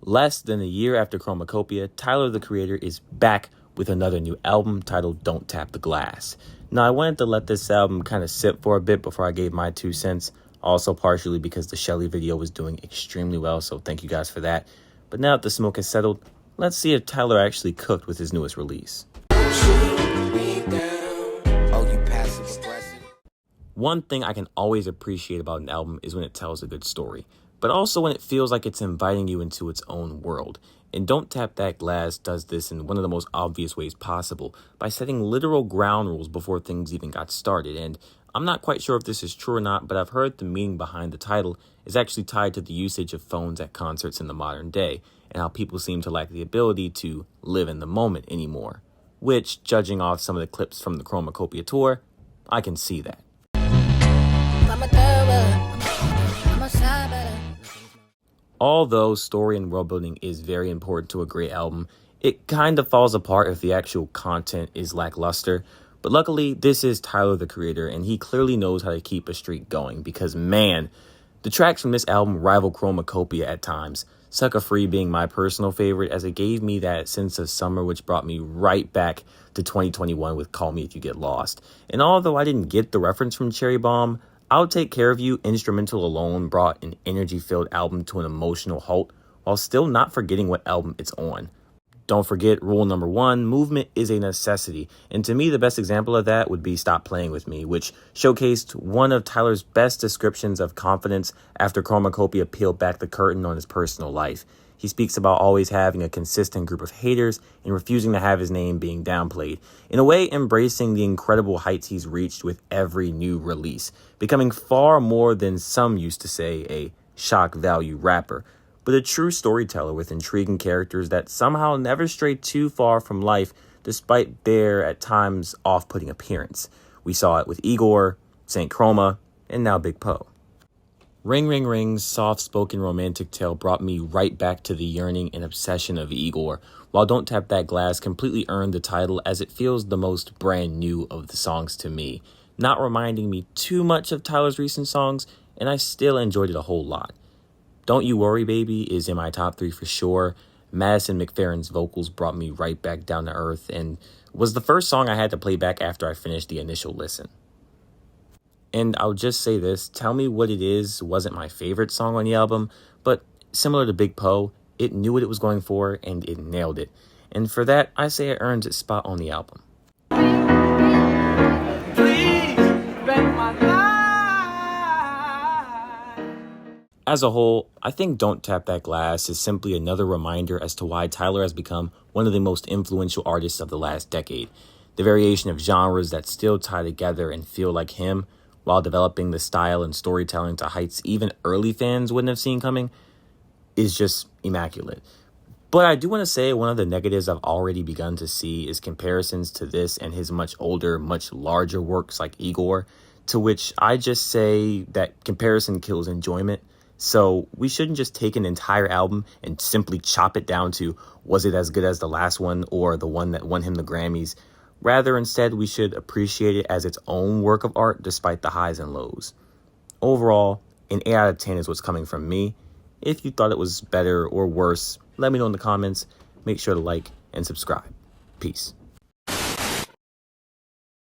Less than a year after Chromacopia, Tyler the Creator is back with another new album titled Don't Tap the Glass. Now, I wanted to let this album kind of sit for a bit before I gave my 2 cents, also partially because the Shelly video was doing extremely well, so thank you guys for that. But now that the smoke has settled, let's see if Tyler actually cooked with his newest release. One thing I can always appreciate about an album is when it tells a good story, but also when it feels like it's inviting you into its own world. And Don't Tap That Glass does this in one of the most obvious ways possible, by setting literal ground rules before things even got started. And I'm not quite sure if this is true or not, but I've heard the meaning behind the title is actually tied to the usage of phones at concerts in the modern day, and how people seem to lack the ability to live in the moment anymore. Which, judging off some of the clips from the Chromacopia tour, I can see that. Although story and world building is very important to a great album, it kind of falls apart if the actual content is lackluster. But luckily, this is Tyler the Creator, and he clearly knows how to keep a streak going because, man, the tracks from this album rival Chromacopia at times. Sucker Free being my personal favorite, as it gave me that sense of summer which brought me right back to 2021 with Call Me If You Get Lost. And although I didn't get the reference from Cherry Bomb, I'll Take Care of You instrumental alone brought an energy-filled album to an emotional halt while still not forgetting what album it's on. Don't forget rule number 1, movement is a necessity. And to me, the best example of that would be Stop Playing With Me, which showcased one of Tyler's best descriptions of confidence after Chromacopia peeled back the curtain on his personal life. He speaks about always having a consistent group of haters and refusing to have his name being downplayed. In a way, embracing the incredible heights he's reached with every new release, becoming far more than some used to say a shock value rapper, but a true storyteller with intriguing characters that somehow never stray too far from life despite their, at times, off-putting appearance. We saw it with Igor, Saint Chroma, and now Big Poe. Ring Ring Ring's soft-spoken romantic tale brought me right back to the yearning and obsession of Igor, while Don't Tap That Glass completely earned the title as it feels the most brand new of the songs to me, not reminding me too much of Tyler's recent songs, and I still enjoyed it a whole lot. Don't You Worry Baby is in my top 3 for sure. Madison McFerrin's vocals brought me right back down to earth and was the first song I had to play back after I finished the initial listen. And I'll just say this, Tell Me What It Is wasn't my favorite song on the album, but similar to Big Poe, it knew what it was going for and it nailed it. And for that, I say it earns its spot on the album. As a whole, I think Don't Tap That Glass is simply another reminder as to why Tyler has become one of the most influential artists of the last decade. The variation of genres that still tie together and feel like him, while developing the style and storytelling to heights even early fans wouldn't have seen coming, is just immaculate. But I do want to say one of the negatives I've already begun to see is comparisons to this and his much older, much larger works like Igor, to which I just say that comparison kills enjoyment. So we shouldn't just take an entire album and simply chop it down to, was it as good as the last one or the one that won him the Grammys? Rather, instead, we should appreciate it as its own work of art despite the highs and lows. Overall, an 8 out of 10 is what's coming from me. If you thought it was better or worse, let me know in the comments. Make sure to like and subscribe. Peace.